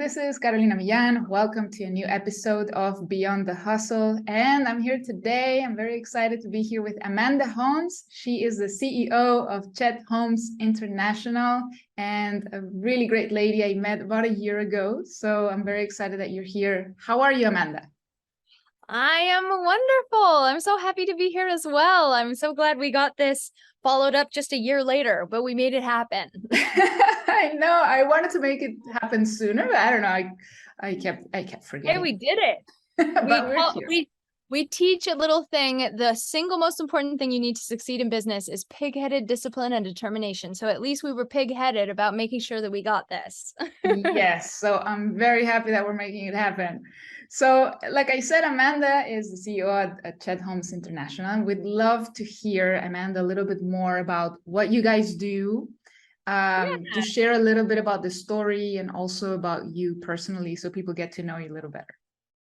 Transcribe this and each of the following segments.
this is Carolina Millan. Welcome to a new episode of Beyond the Hustle. And I'm here today. I'm very excited to be here with Amanda Holmes. She is the CEO of Chet Holmes International and a really great lady I met about a year ago. So I'm very excited that you're here. How are you, Amanda? I am wonderful. I'm so happy to be here as well. I'm so glad we got this followed up just a year later, but we made it happen. I know. I wanted to make it happen sooner, but I don't know. I kept forgetting. Hey, we did it. We teach a little thing. The single most important thing you need to succeed in business is pig-headed discipline and determination. So at least we were pig-headed about making sure that we got this. Yes. So I'm very happy that we're making it happen. So, like I said, Amanda is the CEO at Chet Holmes International. We'd love to hear, Amanda, a little bit more about what you guys do, to share a little bit about the story and also about you personally so people get to know you a little better.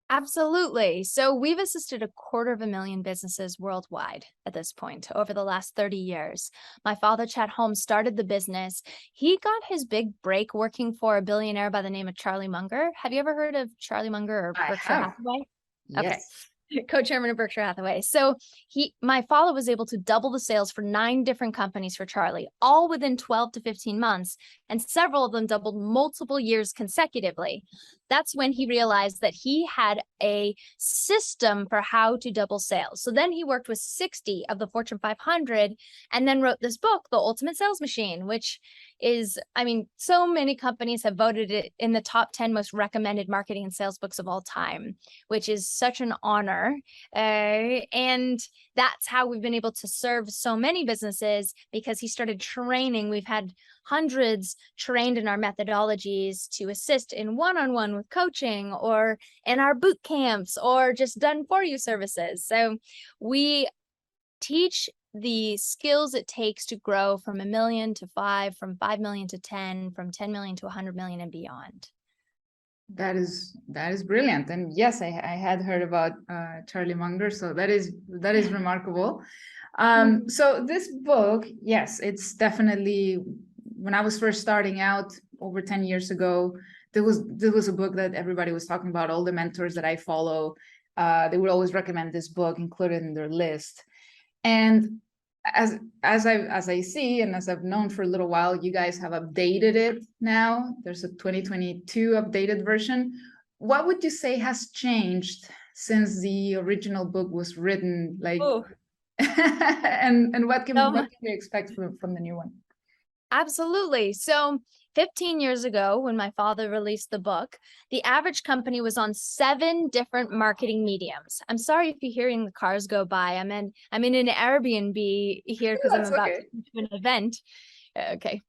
Absolutely. So we've assisted 250,000 businesses worldwide at this point over the last 30 years. My father, Chet Holmes, started the business. He got his big break working for a billionaire by the name of Charlie Munger. Have you ever heard of Charlie Munger or Berkshire Hathaway? Yes. Okay. Co-chairman of Berkshire Hathaway. So my father was able to double the sales for 9 different companies for Charlie, all within 12 to 15 months, and several of them doubled multiple years consecutively. That's when he realized that he had a system for how to double sales. So then he worked with 60 of the Fortune 500 and then wrote this book, The Ultimate Sales Machine, which is, so many companies have voted it in the top 10 most recommended marketing and sales books of all time, which is such an honor. And that's how we've been able to serve so many businesses, because he started training. We've had hundreds trained in our methodologies to assist in one-on-one with coaching or in our boot camps or just done for you services. So we teach the skills it takes to grow from 1 million to 5, from 5 million to 10, from 10 million to 100 million and beyond. That is brilliant. And yes, I had heard about Charlie Munger, so that is remarkable. So this book, yes, it's definitely, when I was first starting out over 10 years ago, there was a book that everybody was talking about. All the mentors that I follow, they would always recommend this book, included in their list. And as I see, and as I've known for a little while, you guys have updated it now. There's a 2022 updated version. What would you say has changed since the original book was written? Like, and what can we expect from the new one? Absolutely. So 15 years ago, when my father released the book, the average company was on 7 different marketing mediums. I'm sorry if you're hearing the cars go by. I'm in an Airbnb here because I'm about to go to an event. Okay.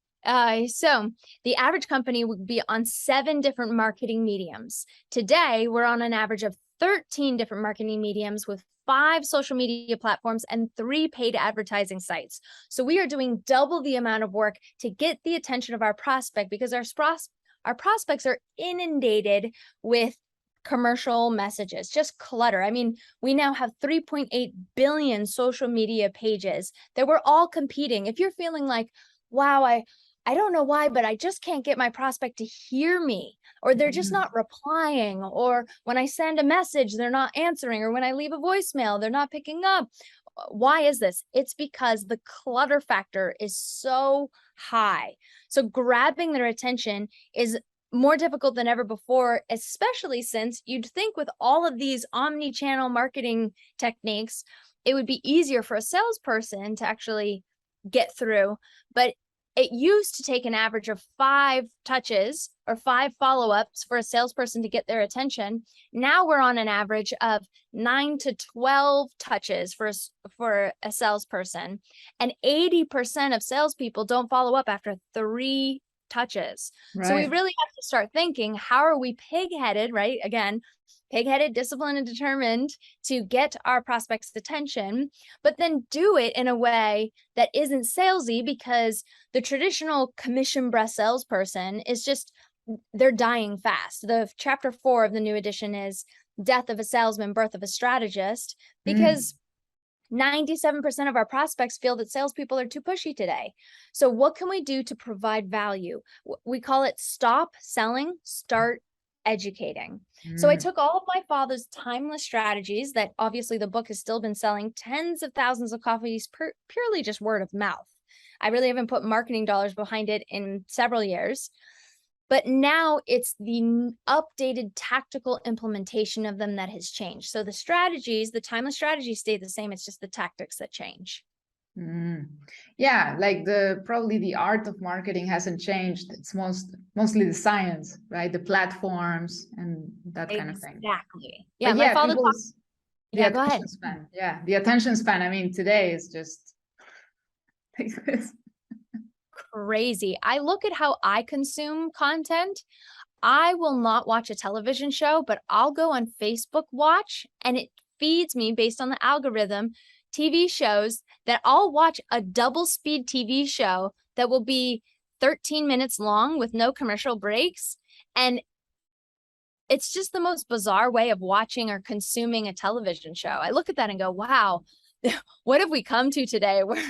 So the average company would be on 7 different marketing mediums. Today, we're on an average of 13 different marketing mediums with 5 social media platforms and 3 paid advertising sites. So we are doing double the amount of work to get the attention of our prospect, because our prospects are inundated with commercial messages, just clutter. We now have 3.8 billion social media pages that we're all competing. If you're feeling like, wow, I don't know why, but I just can't get my prospect to hear me, or they're just not replying, or when I send a message, they're not answering, or when I leave a voicemail, they're not picking up. Why is this? It's because the clutter factor is so high. So grabbing their attention is more difficult than ever before, especially since you'd think with all of these omni-channel marketing techniques, it would be easier for a salesperson to actually get through. But it used to take an average of 5 touches or 5 follow-ups for a salesperson to get their attention. Now we're on an average of 9 to 12 touches for a salesperson. And 80% of salespeople don't follow up after 3 touches. Right. So we really have to start thinking, how are we pig-headed, right? Again, pig-headed, disciplined, and determined to get our prospects' attention, but then do it in a way that isn't salesy, because the traditional commission breath salesperson is just, they're dying fast. The chapter 4 of the new edition is Death of a Salesman, Birth of a Strategist, because 97% of our prospects feel that salespeople are too pushy today. So what can we do to provide value? We call it stop selling, start educating. So I took all of my father's timeless strategies that obviously the book has still been selling tens of thousands of copies purely just word of mouth. I really haven't put marketing dollars behind it in several years. But now it's the updated tactical implementation of them that has changed. So the strategies, the timeless strategies stay the same. It's just the tactics that change. Yeah, like probably the art of marketing hasn't changed. It's mostly the science, right? The platforms and that kind of thing. Exactly. Yeah, But my yeah, father go ahead. attention span. Yeah, the attention span. I mean, today is just like this. Crazy. I look at how I consume content. I will not watch a television show, but I'll go on Facebook Watch and it feeds me based on the algorithm TV shows that I'll watch a double speed TV show that will be 13 minutes long with no commercial breaks. And it's just the most bizarre way of watching or consuming a television show. I look at that and go, wow, what have we come to today where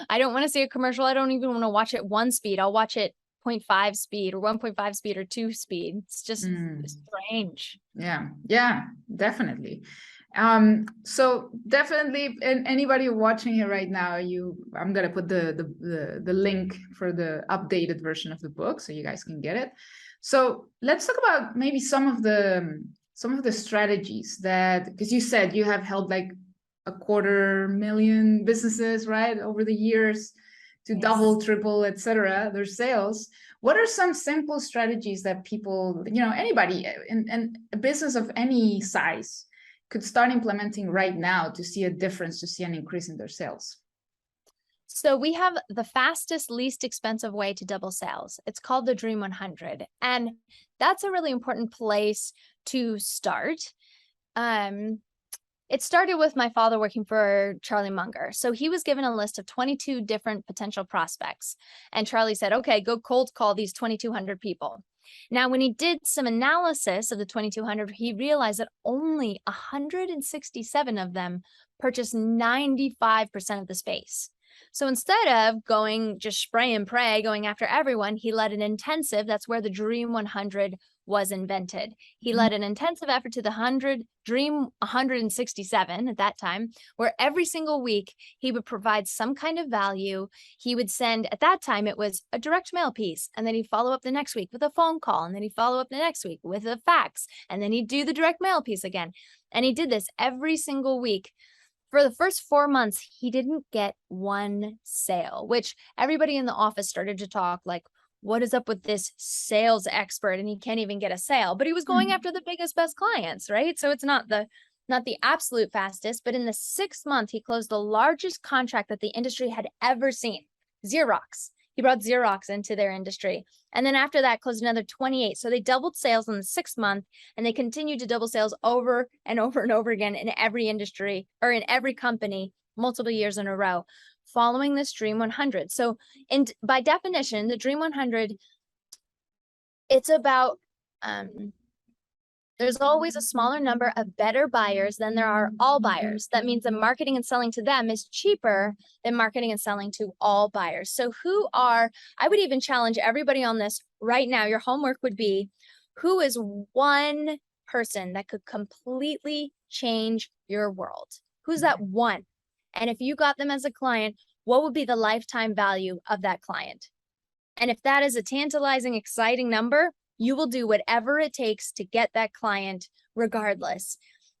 I don't want to see a commercial. I don't even want to watch it one speed. I'll watch it 0.5 speed or 1.5 speed or 2 speed. It's just strange. Yeah, definitely. So definitely, and anybody watching here right now, I'm gonna put the link for the updated version of the book so you guys can get it. So let's talk about maybe some of the strategies that, because you said you have helped like 250,000 businesses, right, over the years to double, triple, etc. their sales. What are some simple strategies that people, anybody in a business of any size could start implementing right now to see a difference, to see an increase in their sales? So we have the fastest, least expensive way to double sales. It's called the Dream 100. And that's a really important place to start. It started with my father working for Charlie Munger. So he was given a list of 22 different potential prospects. And Charlie said, okay, go cold call these 2,200 people. Now, when he did some analysis of the 2,200, he realized that only 167 of them purchased 95% of the space. So instead of going just spray and pray, going after everyone, he led an intensive. That's where the Dream 100 was invented. He led an intensive effort to the Dream 167 at that time, where every single week he would provide some kind of value. He would send, at that time, it was a direct mail piece, and then he'd follow up the next week with a phone call, and then he'd follow up the next week with a fax, and then he'd do the direct mail piece again. And he did this every single week. For the first 4 months, he didn't get one sale, which everybody in the office started to talk like, what is up with this sales expert? And he can't even get a sale, but he was going after the biggest, best clients, right? So it's not the absolute fastest, but in the 6th month, he closed the largest contract that the industry had ever seen, Xerox. He brought Xerox into their industry. And then after that, closed another 28. So they doubled sales in the 6th month, and they continued to double sales over and over and over again in every industry or in every company, multiple years in a row, following this Dream 100. So by definition, the Dream 100, it's about, there's always a smaller number of better buyers than there are all buyers. That means that marketing and selling to them is cheaper than marketing and selling to all buyers. So I would even challenge everybody on this right now. Your homework would be, who is one person that could completely change your world? Who's that one? And if you got them as a client, what would be the lifetime value of that client? And if that is a tantalizing, exciting number, you will do whatever it takes to get that client regardless.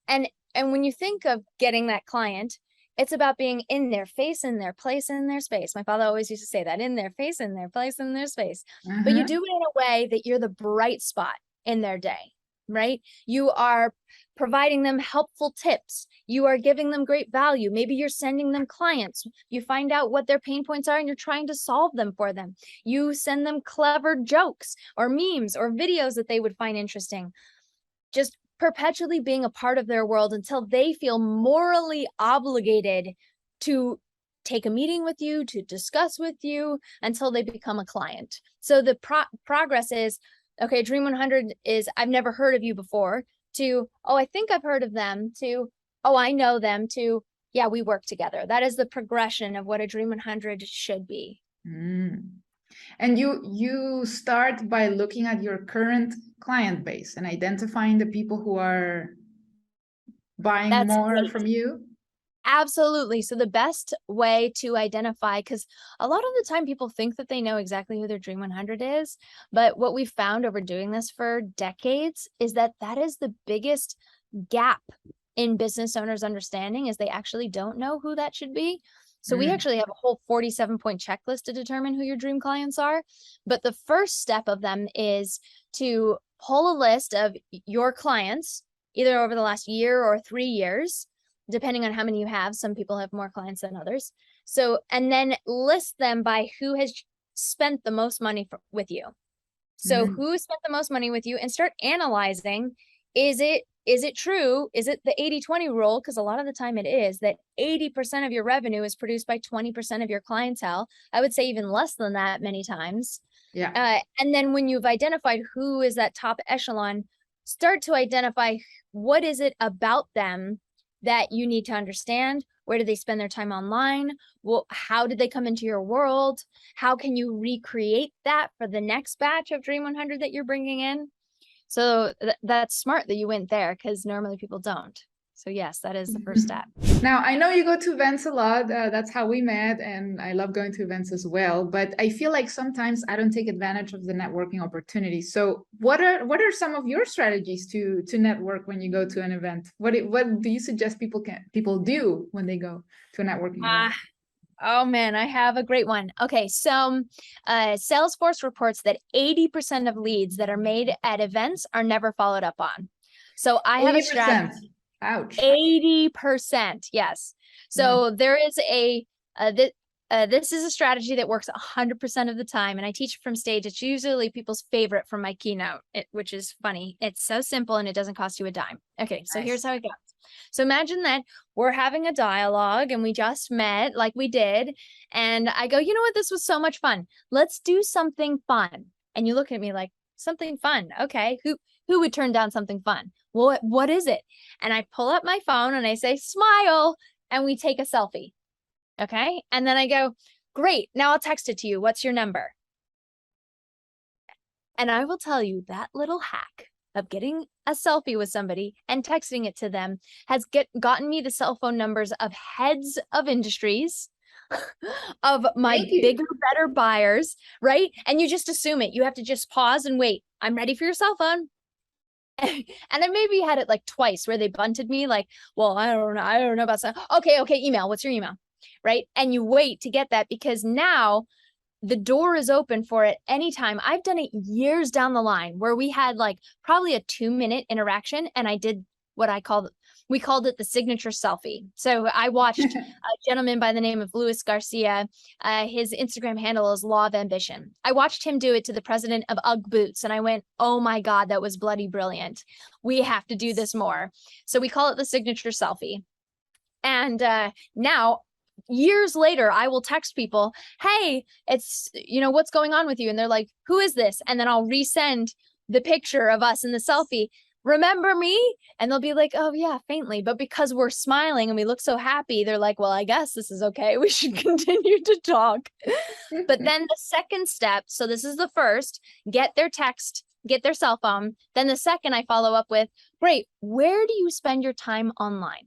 And when you think of getting that client, it's about being in their face, in their place, in their space. My father always used to say that, in their face, in their place, in their space. But you do it in a way that you're the bright spot in their day, right? You are providing them helpful tips. You are giving them great value. Maybe you're sending them clients. You find out what their pain points are and you're trying to solve them for them. You send them clever jokes or memes or videos that they would find interesting. Just perpetually being a part of their world until they feel morally obligated to take a meeting with you, to discuss with you, until they become a client. So the progress is, okay, Dream 100 is, I've never heard of you before, to, oh, I think I've heard of them, to, oh, I know them, to, yeah, we work together. That is the progression of what a Dream 100 should be. And you start by looking at your current client base and identifying the people who are buying That's more great. from you. Absolutely. So the best way to identify, because a lot of the time people think that they know exactly who their Dream 100 is, but what we've found over doing this for decades is that that is the biggest gap in business owners' understanding, is they actually don't know who that should be. So we actually have a whole 47-point checklist to determine who your dream clients are. But the first step of them is to pull a list of your clients, either over the last year or 3 years, depending on how many you have. Some people have more clients than others. So, and then list them by who has spent the most money with you. So who spent the most money with you, and start analyzing, is it true? Is it the 80-20 rule? Because a lot of the time it is that 80% of your revenue is produced by 20% of your clientele. I would say even less than that many times. Yeah. And then when you've identified who is that top echelon, start to identify what is it about them that you need to understand. Where do they spend their time online? Well, how did they come into your world? How can you recreate that for the next batch of Dream 100 that you're bringing in? So that's smart that you went there, because normally people don't. So yes, that is the first step. Now, I know you go to events a lot. That's how we met, and I love going to events as well. But I feel like sometimes I don't take advantage of the networking opportunities. So, what are some of your strategies to network when you go to an event? What do you suggest people do when they go to a networking event? Oh man, I have a great one. Okay, so Salesforce reports that 80% of leads that are made at events are never followed up on. So I have a 80%. strategy. Ouch. 80%, yes. So there is this is a strategy that works 100% of the time, and I teach it from stage. It's usually people's favorite from my keynote, which is funny. It's so simple and it doesn't cost you a dime. Okay, so here's how it goes. So imagine that we're having a dialogue and we just met like we did, and I go, you know what, this was so much fun. Let's do something fun. And you look at me like, something fun. Okay, who would turn down something fun? Well, what is it? And I pull up my phone and I say, smile, and we take a selfie. Okay. And then I go, great. Now I'll text it to you. What's your number? And I will tell you that little hack of getting a selfie with somebody and texting it to them has gotten me the cell phone numbers of heads of industries, of my bigger, better buyers, right? And you just assume it. You have to just pause and wait. I'm ready for your cell phone. And I maybe had it like twice where they bunted me like, well, I don't know about stuff. Okay, email. What's your email? Right? And you wait to get that, because now the door is open for it anytime. I've done it years down the line where we had like probably a 2-minute interaction, and I did what we called it the signature selfie. So I watched a gentleman by the name of Luis Garcia. His Instagram handle is Law of Ambition. I watched him do it to the president of UGG Boots, and I went, oh my God, that was bloody brilliant. We have to do this more. So we call it the signature selfie. And now, years later, I will text people, hey, it's, what's going on with you? And they're like, who is this? And then I'll resend the picture of us in the selfie. Remember me? And they'll be like, oh yeah, faintly. But because we're smiling and we look so happy, they're like, well, I guess this is okay. We should continue to talk. But then the second step, so this is the first, get their text, get their cell phone. Then the second I follow up with, great, where do you spend your time online?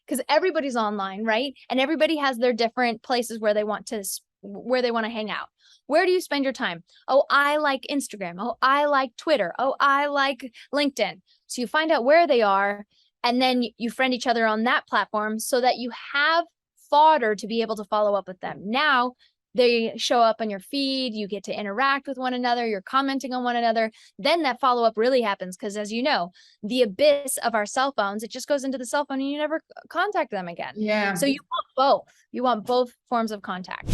Because everybody's online, right? And everybody has their different places where they want to hang out. Where do you spend your time? Oh, I like Instagram. Oh, I like Twitter. Oh, I like LinkedIn. So you find out where they are, and then you friend each other on that platform so that you have fodder to be able to follow up with them. Now they show up on your feed, you get to interact with one another, you're commenting on one another. Then that follow-up really happens, because as you know, the abyss of our cell phones, it just goes into the cell phone and you never contact them again. Yeah. So you want both. You want both forms of contact.